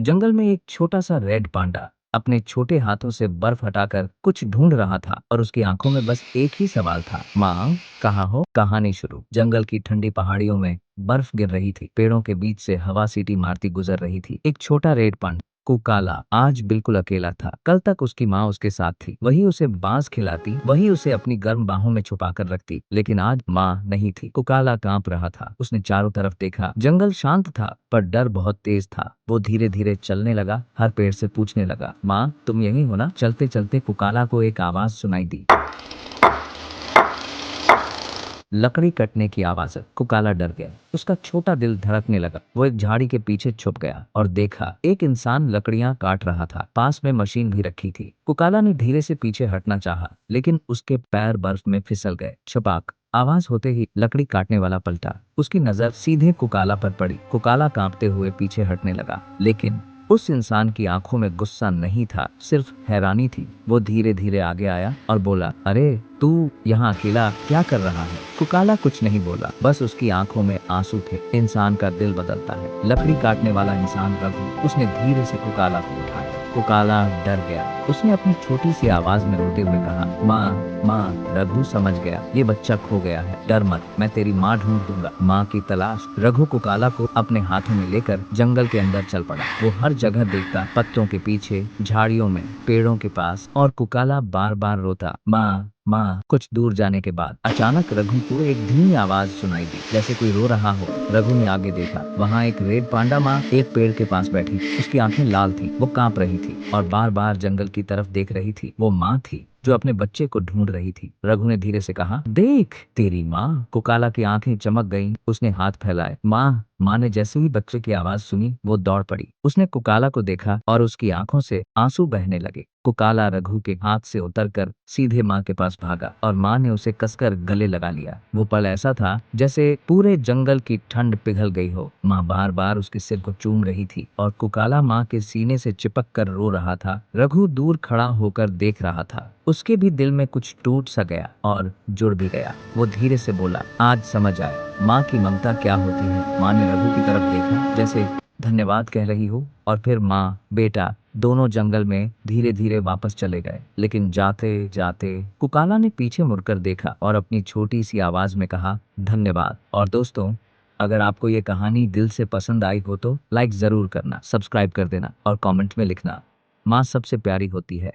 जंगल में एक छोटा सा रेड पांडा अपने छोटे हाथों से बर्फ हटाकर कुछ ढूंढ रहा था और उसकी आंखों में बस एक ही सवाल था, माँ कहाँ हो। कहानी शुरू। जंगल की ठंडी पहाड़ियों में बर्फ गिर रही थी। पेड़ों के बीच से हवा सीटी मारती गुजर रही थी। एक छोटा रेड पांडा कुकाला आज बिल्कुल अकेला था। कल तक उसकी माँ उसके साथ थी, वही उसे बांस खिलाती, वही उसे अपनी गर्म बाहों में छुपा कर रखती। लेकिन आज माँ नहीं थी। कुकाला कांप रहा था। उसने चारों तरफ देखा। जंगल शांत था पर डर बहुत तेज था। वो धीरे धीरे चलने लगा, हर पेड़ से पूछने लगा, माँ तुम यहीं हो ना। चलते चलते कुकाला को एक आवाज सुनाई दी, लकड़ी कटने की आवाज। कुकाला डर गया। उसका छोटा दिल धड़कने लगा। वो एक झाड़ी के पीछे छुप गया और देखा एक इंसान लकड़ियां काट रहा था। पास में मशीन भी रखी थी। कुकाला ने धीरे से पीछे हटना चाहा, लेकिन उसके पैर बर्फ में फिसल गए। छपाक आवाज होते ही लकड़ी काटने वाला पलटा। उसकी नजर सीधे कुकाला पर पड़ी। कुकाला कांपते हुए पीछे हटने लगा, लेकिन उस इंसान की आंखों में गुस्सा नहीं था, सिर्फ हैरानी थी। वो धीरे धीरे आगे आया और बोला, अरे तू यहाँ अकेला क्या कर रहा है। कुकाला कुछ नहीं बोला, बस उसकी आंखों में आंसू थे। इंसान का दिल बदलता है। लकड़ी काटने वाला इंसान रघु। उसने धीरे से कुकाला को उठाया। कुकाला डर गया। उसने अपनी छोटी सी आवाज में रोते हुए कहा, माँ माँ। रघु समझ गया, ये बच्चा खो गया है। डर मत, मैं तेरी माँ ढूंढ दूंगा। माँ की तलाश। रघु कुकाला को अपने हाथों में लेकर जंगल के अंदर चल पड़ा। वो हर जगह देखता, पत्तों के पीछे, झाड़ियों में, पेड़ों के पास, और कुकाला बार बार रोता, माँ माँ। कुछ दूर जाने के बाद अचानक रघु को एक धीमी आवाज सुनाई दी, जैसे कोई रो रहा हो। रघु ने आगे देखा। वहाँ एक रेड पांडा माँ एक पेड़ के पास बैठी थी। उसकी आंखें लाल थी, वो कांप रही थी और बार बार जंगल की तरफ देख रही थी। वो माँ थी जो अपने बच्चे को ढूंढ रही थी। रघु ने धीरे से कहा, देख तेरी माँ। कुकाला की आंखें चमक गईं। उसने हाथ फैलाए। माँ। माँ ने जैसे ही बच्चे की आवाज सुनी, वो दौड़ पड़ी। उसने कुकाला को देखा और उसकी आंखों से आंसू बहने लगे। कुकाला रघु के हाथ से उतरकर सीधे माँ के पास भागा और माँ ने उसे कसकर गले लगा लिया। वो पल ऐसा था जैसे पूरे जंगल की ठंड पिघल गई हो। माँ बार बार उसके सिर को चूम रही थी और कुकाला माँ के सीने से चिपक कर रो रहा था। रघु दूर खड़ा होकर देख रहा था। उसके भी दिल में कुछ टूट सा गया और जुड़ भी गया। वो धीरे से बोला, आज समझ आया माँ की ममता क्या होती है। माँ ने रघु की तरफ देखा, जैसे धन्यवाद कह रही हो, और फिर माँ बेटा दोनों जंगल में धीरे धीरे वापस चले गए। लेकिन जाते जाते कुकाला ने पीछे मुड़कर देखा और अपनी छोटी सी आवाज में कहा, धन्यवाद। और दोस्तों, अगर आपको ये कहानी दिल से पसंद आई हो तो लाइक जरूर करना, सब्सक्राइब कर देना और कमेंट में लिखना, माँ सबसे प्यारी होती है।